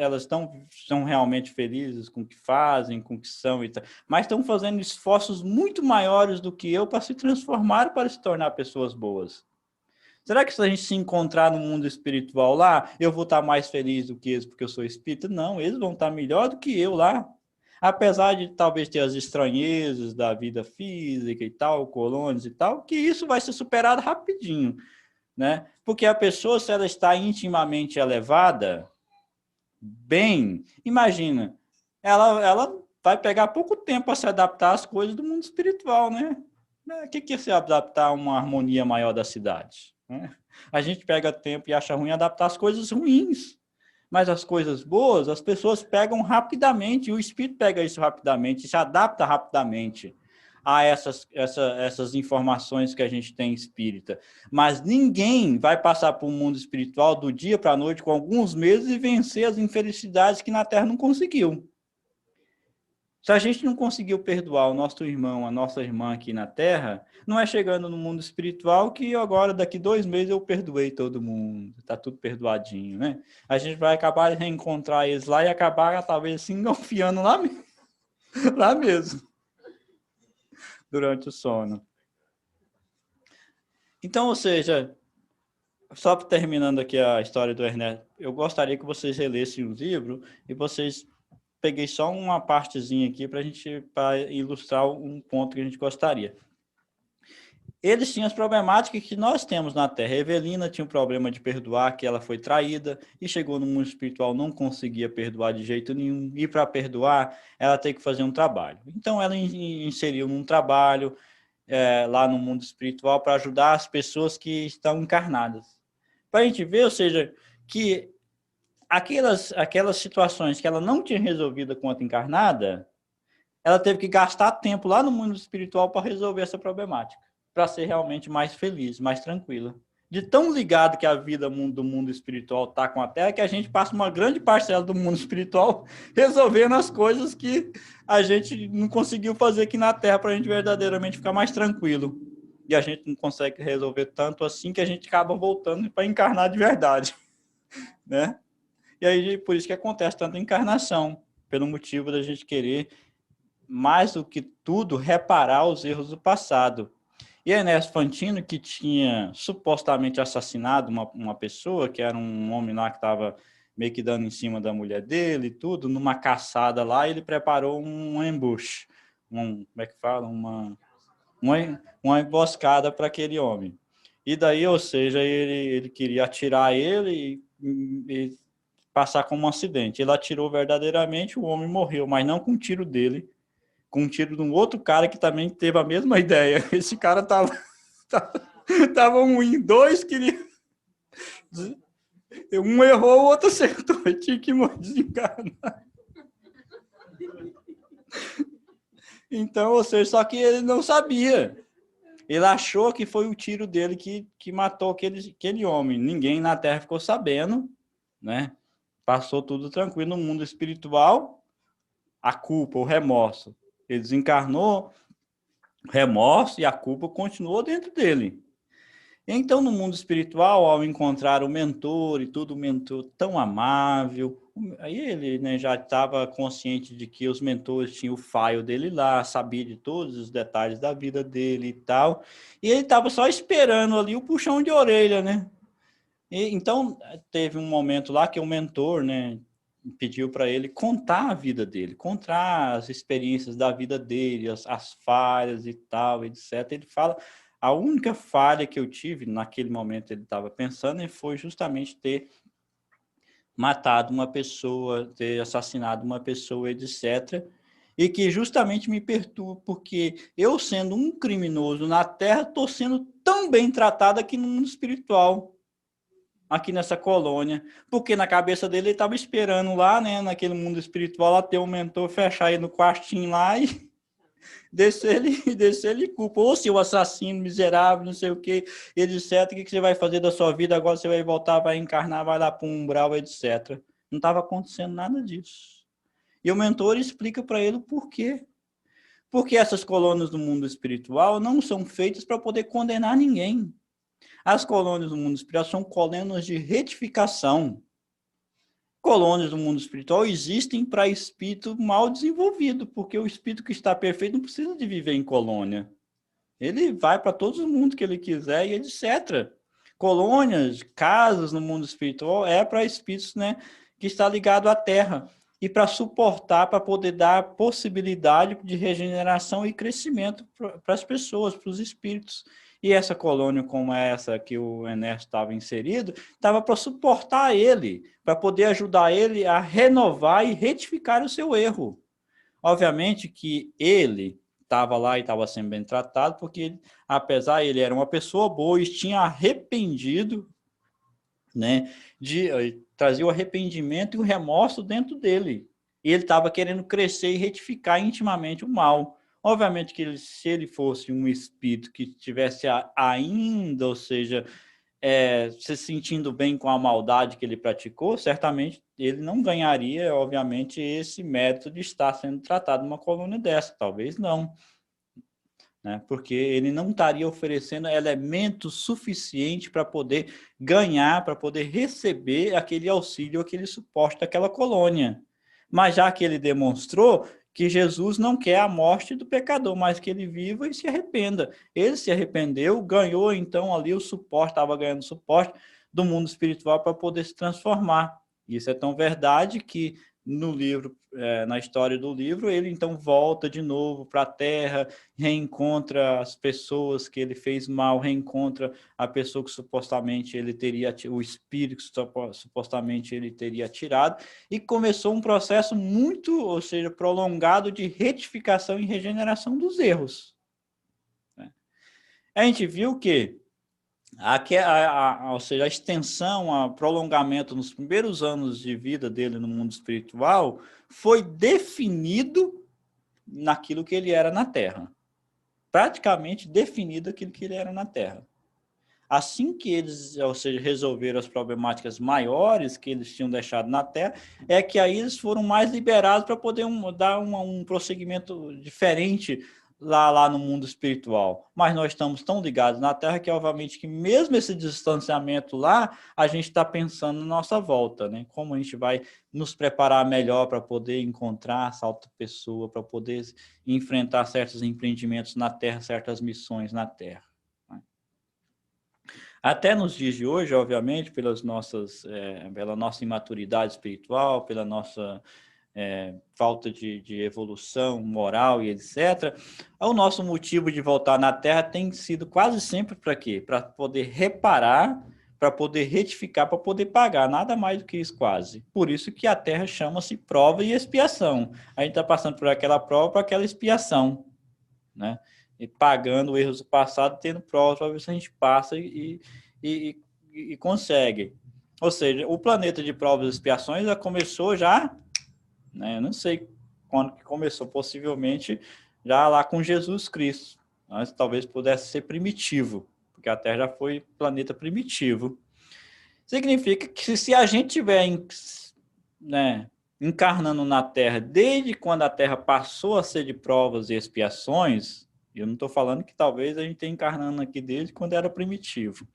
são realmente felizes com o que fazem, com o que são, e tal, mas estão fazendo esforços muito maiores do que eu para se transformar, para se tornar pessoas boas. Será que se a gente se encontrar no mundo espiritual lá, eu vou estar mais feliz do que eles porque eu sou espírita? Não, eles vão estar melhor do que eu lá. Apesar de talvez ter as estranhezas da vida física e tal, colônias e tal, que isso vai ser superado rapidinho, né? Porque a pessoa, se ela está intimamente elevada, bem, imagina, ela vai pegar pouco tempo para se adaptar às coisas do mundo espiritual, né? O que é se adaptar a uma harmonia maior da cidade? Né? A gente pega tempo e acha ruim adaptar as coisas ruins, mas as coisas boas, as pessoas pegam rapidamente, e o espírito pega isso rapidamente, se adapta rapidamente a essas informações que a gente tem espírita. Mas ninguém vai passar por um mundo espiritual do dia para a noite, com alguns meses, e vencer as infelicidades que na Terra não conseguiu. Se a gente não conseguiu perdoar o nosso irmão, a nossa irmã aqui na Terra, não é chegando no mundo espiritual que agora, daqui 2 meses, eu perdoei todo mundo, está tudo perdoadinho, né? A gente vai acabar de reencontrar eles lá e acabar, talvez, se enfiando lá mesmo, durante o sono. Então, ou seja, só terminando aqui a história do Ernesto, eu gostaria que vocês relessem o livro e vocês peguei só uma partezinha aqui para ilustrar um ponto que a gente gostaria. Eles tinham as problemáticas que nós temos na Terra. A Evelina tinha um problema de perdoar, que ela foi traída e chegou no mundo espiritual, não conseguia perdoar de jeito nenhum. E para perdoar, ela tem que fazer um trabalho. Então, ela inseriu num trabalho lá no mundo espiritual para ajudar as pessoas que estão encarnadas. Para a gente ver, ou seja, que aquelas situações que ela não tinha resolvido quanto encarnada, ela teve que gastar tempo lá no mundo espiritual para resolver essa problemática, para ser realmente mais feliz, mais tranquila. De tão ligado que a vida do mundo espiritual está com a Terra, que a gente passa uma grande parcela do mundo espiritual resolvendo as coisas que a gente não conseguiu fazer aqui na Terra para a gente verdadeiramente ficar mais tranquilo. E a gente não consegue resolver tanto assim que a gente acaba voltando para encarnar de verdade, né? E aí, por isso que acontece tanta encarnação, pelo motivo da gente querer, mais do que tudo, reparar os erros do passado. E Ernesto Fantino, que tinha supostamente assassinado uma pessoa, que era um homem lá que estava meio que dando em cima da mulher dele e tudo, numa caçada lá, ele preparou um ambush, como é que fala? Uma emboscada para aquele homem. E daí, ou seja, ele queria atirar ele e passar como um acidente. Ele atirou verdadeiramente, o homem morreu, mas não com um tiro dele, com um tiro de um outro cara que também teve a mesma ideia. Esse cara tava ruim, dois queriam. Um errou, o outro acertou. Ele tinha que desencarnar. Então, ou seja, só que ele não sabia. Ele achou que foi o tiro dele que matou aquele homem. Ninguém na Terra ficou sabendo, né? Passou tudo tranquilo no mundo espiritual. A culpa, o remorso. Ele desencarnou, remorso e a culpa continuou dentro dele. Então, no mundo espiritual, ao encontrar o mentor e tudo, o mentor tão amável, aí ele, né, já estava consciente de que os mentores tinham o file dele lá, sabia de todos os detalhes da vida dele e tal, e ele estava só esperando ali o puxão de orelha, né? Então, teve um momento lá que o mentor, né, pediu para ele contar a vida dele, contar as experiências da vida dele, as falhas e tal, etc. Ele fala, a única falha que eu tive, naquele momento ele estava pensando, foi justamente ter matado uma pessoa, ter assassinado uma pessoa, etc., e que justamente me perturba, porque eu, sendo um criminoso na Terra, estou sendo tão bem tratado aqui no mundo espiritual, aqui nessa colônia, porque na cabeça dele ele estava esperando lá, né, naquele mundo espiritual, lá ter um mentor, fechar ele no quartinho lá e descer ele culpa, ou se o assassino miserável, não sei o que, etc, o que você vai fazer da sua vida, agora você vai voltar, vai encarnar, vai lá para um umbral, etc. Não estava acontecendo nada disso. E o mentor explica para ele o porquê. Porque essas colônias do mundo espiritual não são feitas para poder condenar ninguém. As colônias do mundo espiritual são colônias de retificação. Colônias do mundo espiritual existem para espírito mal desenvolvido, porque o espírito que está perfeito não precisa de viver em colônia. Ele vai para todo o mundo que ele quiser e etc. Colônias, casas no mundo espiritual é para espíritos, né, que está ligado à Terra e para suportar, para poder dar possibilidade de regeneração e crescimento para as pessoas, para os espíritos. E essa colônia como essa que o Ernesto estava inserido, estava para suportar ele, para poder ajudar ele a renovar e retificar o seu erro. Obviamente que ele estava lá e estava sendo bem tratado, porque apesar ele era uma pessoa boa e tinha arrependido, né, trazia o arrependimento e o remorso dentro dele. E ele estava querendo crescer e retificar intimamente o mal. Obviamente que se ele fosse um espírito que tivesse ainda, ou seja, se sentindo bem com a maldade que ele praticou, certamente ele não ganharia, obviamente, esse mérito de estar sendo tratado numa colônia dessa. Talvez não. Né? Porque ele não estaria oferecendo elemento suficiente para poder ganhar, para poder receber aquele auxílio, aquele suporte daquela colônia. Mas já que ele demonstrou que Jesus não quer a morte do pecador, mas que ele viva e se arrependa. Ele se arrependeu, ganhou então ali o suporte, estava ganhando suporte do mundo espiritual para poder se transformar. Isso é tão verdade que no livro, na história do livro, ele então volta de novo para a Terra, reencontra as pessoas que ele fez mal, reencontra a pessoa que supostamente ele teria, o espírito que supostamente ele teria tirado, e começou um processo muito, ou seja, prolongado de retificação e regeneração dos erros. A gente viu que ou seja, a extensão, o prolongamento nos primeiros anos de vida dele no mundo espiritual foi definido naquilo que ele era na Terra. praticamente definido aquilo que ele era na Terra. Assim que eles, ou seja, resolveram as problemáticas maiores que eles tinham deixado na Terra, é que aí eles foram mais liberados para poder dar um prosseguimento diferente lá no mundo espiritual. Mas nós estamos tão ligados na Terra que, obviamente, que mesmo esse distanciamento lá, a gente está pensando na nossa volta, né? Como a gente vai nos preparar melhor para poder encontrar essa outra pessoa, para poder enfrentar certos empreendimentos na Terra, certas missões na Terra. Até nos dias de hoje, obviamente, pela nossa imaturidade espiritual, pela nossa falta de evolução moral e etc., o nosso motivo de voltar na Terra tem sido quase sempre para quê? Para poder reparar, para poder retificar, para poder pagar, nada mais do que isso quase. Por isso que a Terra chama-se prova e expiação. A gente está passando por aquela prova, por aquela expiação, né? E pagando erros do passado, tendo provas para ver se a gente passa e consegue. Ou seja, o planeta de provas e expiações já começou já, né? Eu não sei quando que começou, possivelmente já lá com Jesus Cristo. Mas talvez pudesse ser primitivo, porque a Terra já foi planeta primitivo. Significa que se a gente tiver, né, encarnando na Terra desde quando a Terra passou a ser de provas e expiações, eu não estou falando que talvez a gente esteja encarnando aqui desde quando era primitivo.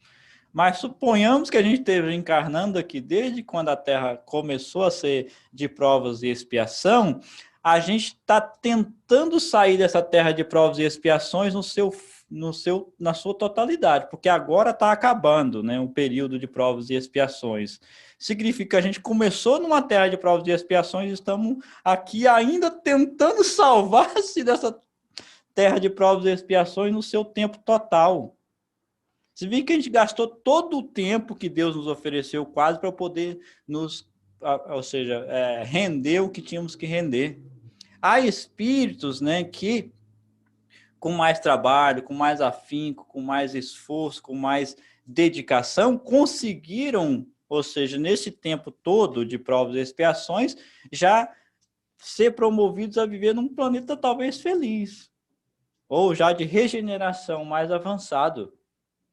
Mas suponhamos que a gente esteja encarnando aqui desde quando a Terra começou a ser de provas e expiação, a gente está tentando sair dessa terra de provas e expiações na sua totalidade, porque agora está acabando, né, o período de provas e expiações. Significa que a gente começou numa terra de provas e expiações e estamos aqui ainda tentando salvar-se dessa terra de provas e expiações no seu tempo total. Você vê que a gente gastou todo o tempo que Deus nos ofereceu quase para poder render o que tínhamos que render. Há espíritos, né, que com mais trabalho, com mais afinco, com mais esforço, com mais dedicação, conseguiram, ou seja, nesse tempo todo de provas e expiações, já ser promovidos a viver num planeta talvez feliz, ou já de regeneração mais avançado,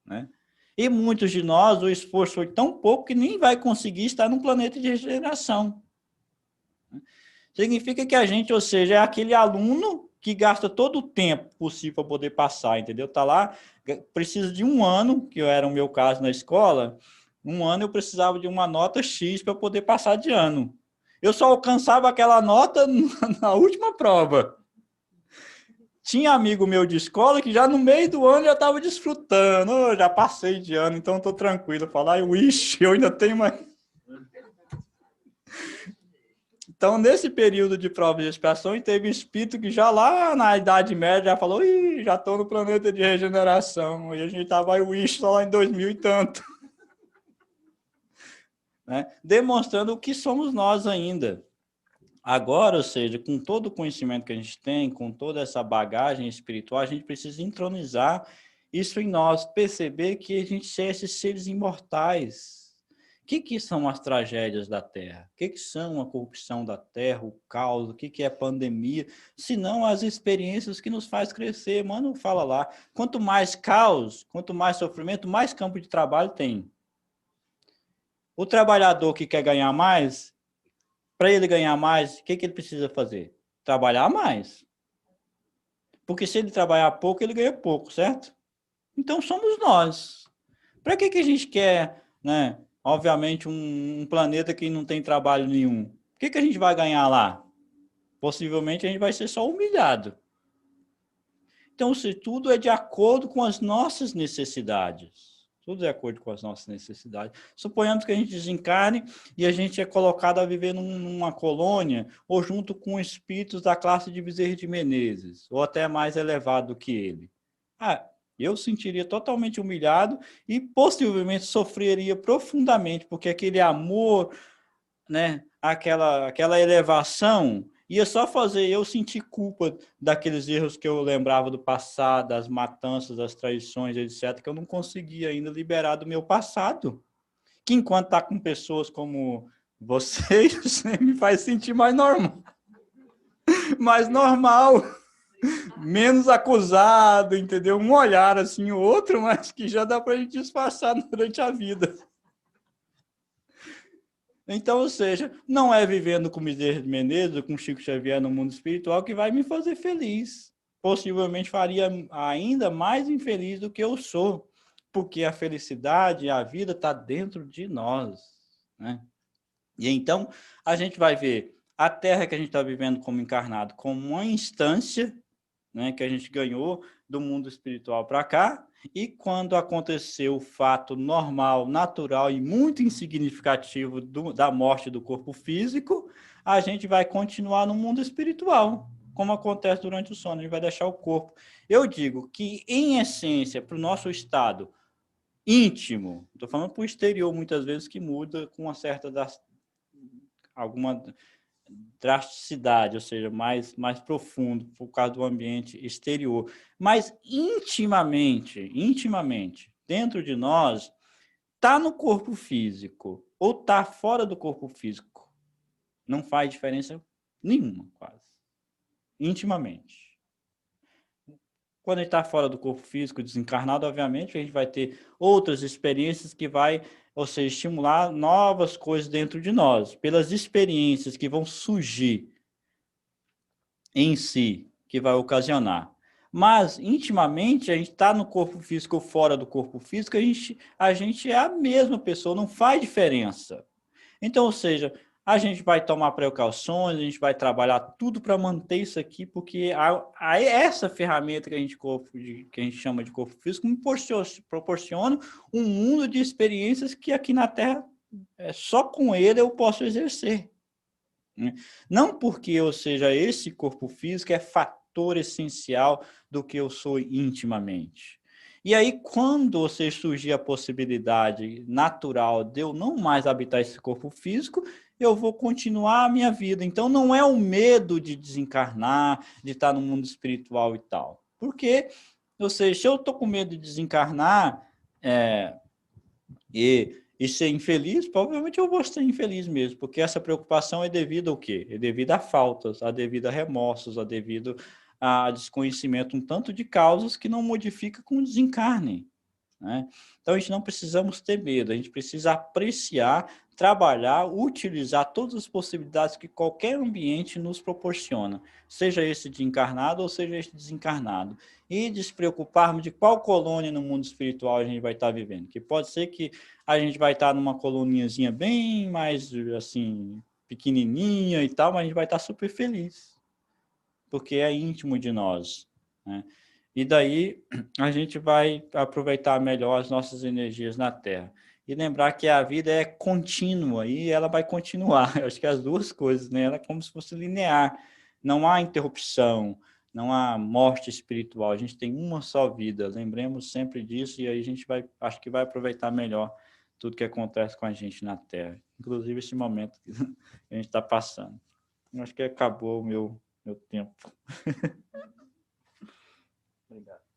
né? E muitos de nós, o esforço foi tão pouco que nem vai conseguir estar num planeta de regeneração. Significa que a gente, ou seja, é aquele aluno que gasta todo o tempo possível para poder passar, entendeu? Está lá, precisa de um ano, que era o meu caso na escola, um ano eu precisava de uma nota X para poder passar de ano. Eu só alcançava aquela nota na última prova. Tinha amigo meu de escola que já no meio do ano já estava desfrutando. Oh, já passei de ano, então estou tranquilo. Falar, eu ainda tenho mais. Então, nesse período de provas e expiações, teve espírito que já lá na Idade Média já falou, já estou no planeta de regeneração. E a gente estava só lá em 2000 e tanto. Né? Demonstrando o que somos nós ainda. Agora, ou seja, com todo o conhecimento que a gente tem, com toda essa bagagem espiritual, a gente precisa entronizar isso em nós, perceber que a gente é esses seres imortais. O que são as tragédias da Terra? O que são a corrupção da Terra, o caos, o que é pandemia? Senão as experiências que nos faz crescer. Mano, fala lá, quanto mais caos, quanto mais sofrimento, mais campo de trabalho tem. O trabalhador que quer ganhar mais, para ele ganhar mais, o que ele precisa fazer? Trabalhar mais. Porque se ele trabalhar pouco, ele ganha pouco, certo? Então somos nós. Para que a gente quer, né? Obviamente, um planeta que não tem trabalho nenhum. O que a gente vai ganhar lá? Possivelmente a gente vai ser só humilhado. Então, se tudo é de acordo com as nossas necessidades. Tudo de acordo com as nossas necessidades. Suponhamos que a gente desencarne e a gente é colocado a viver numa colônia ou junto com espíritos da classe de Bezerra de Menezes, ou até mais elevado do que ele. Eu sentiria totalmente humilhado e possivelmente sofreria profundamente, porque aquele amor, né, aquela elevação ia só fazer eu sentir culpa daqueles erros que eu lembrava do passado, das matanças, das traições, etc., que eu não conseguia ainda liberar do meu passado. Que enquanto está com pessoas como vocês, me faz sentir mais normal. Mais normal. menos acusado, entendeu? Um olhar assim, o outro, mas que já dá para a gente disfarçar durante a vida. Então, ou seja, não é vivendo com Bezerra de Menezes ou com Chico Xavier no mundo espiritual que vai me fazer feliz. Possivelmente faria ainda mais infeliz do que eu sou, porque a felicidade, a vida está dentro de nós, né? E então, a gente vai ver a Terra que a gente está vivendo como encarnado como uma instância, né, que a gente ganhou do mundo espiritual para cá, e quando aconteceu o fato normal, natural e muito insignificativo da morte do corpo físico, a gente vai continuar no mundo espiritual, como acontece durante o sono, a gente vai deixar o corpo. Eu digo que, em essência, para o nosso estado íntimo, estou falando para o exterior muitas vezes que muda com uma certa alguma drasticidade, ou seja, mais profundo por causa do ambiente exterior. Mas intimamente, dentro de nós, está no corpo físico ou está fora do corpo físico, não faz diferença nenhuma, quase. Intimamente. Quando a gente está fora do corpo físico, desencarnado, obviamente, a gente vai ter outras experiências que vai, ou seja, estimular novas coisas dentro de nós, pelas experiências que vão surgir em si, que vai ocasionar. Mas, intimamente, a gente está no corpo físico ou fora do corpo físico, a gente é a mesma pessoa, não faz diferença. Então, ou seja, a gente vai tomar precauções, a gente vai trabalhar tudo para manter isso aqui, porque essa ferramenta que a gente chama de corpo físico me proporciona um mundo de experiências que aqui na Terra, só com ele eu posso exercer. Não porque eu seja esse corpo físico é fator essencial do que eu sou intimamente. E aí, quando você surgir a possibilidade natural de eu não mais habitar esse corpo físico, eu vou continuar a minha vida. Então, não é o medo de desencarnar, de estar no mundo espiritual e tal. Porque, ou seja, se eu estou com medo de desencarnar, e ser infeliz, provavelmente eu vou ser infeliz mesmo, porque essa preocupação é devido ao quê? É devido a faltas, a devido a remorsos, a devido a desconhecimento, um tanto de causas que não modifica com o desencarne, né? Então, a gente não precisamos ter medo, a gente precisa apreciar, trabalhar, utilizar todas as possibilidades que qualquer ambiente nos proporciona, seja esse de encarnado ou seja esse desencarnado, e despreocuparmos de qual colônia no mundo espiritual a gente vai estar vivendo, que pode ser que a gente vai estar numa coloniazinha bem mais, assim, pequenininha e tal, mas a gente vai estar super feliz, porque é íntimo de nós, né? E daí a gente vai aproveitar melhor as nossas energias na Terra. E lembrar que a vida é contínua e ela vai continuar. Eu acho que as duas coisas, né? Ela é como se fosse linear. Não há interrupção, não há morte espiritual. A gente tem uma só vida. Lembremos sempre disso e aí a gente vai, acho que vai aproveitar melhor tudo que acontece com a gente na Terra. Inclusive esse momento que a gente está passando. Eu acho que acabou o meu tempo. Obrigado.